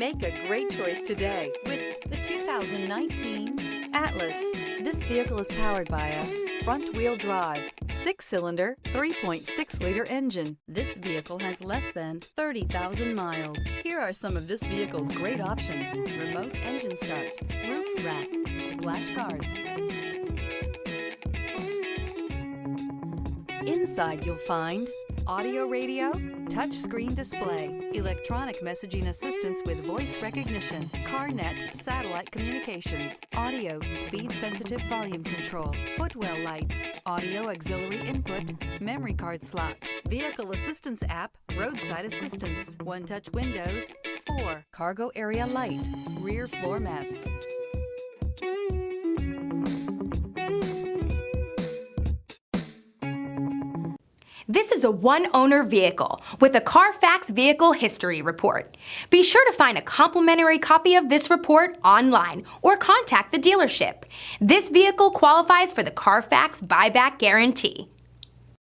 Make a great choice today with the 2019 Atlas. This vehicle is powered by a front-wheel drive, 6-cylinder, 3.6-liter engine. This vehicle has less than 30,000 miles. Here are some of this vehicle's great options: remote engine start, roof rack, splash guards. Inside you'll find audio radio, touchscreen display, electronic messaging assistance with voice recognition, CarNet satellite communications, audio speed-sensitive volume control, footwell lights, audio auxiliary input, memory card slot, vehicle assistance app, roadside assistance, one-touch windows, 4 cargo area light, rear floor mats. This is a one-owner vehicle with a Carfax Vehicle History Report. Be sure to find a complimentary copy of this report online or contact the dealership. This vehicle qualifies for the Carfax Buyback Guarantee.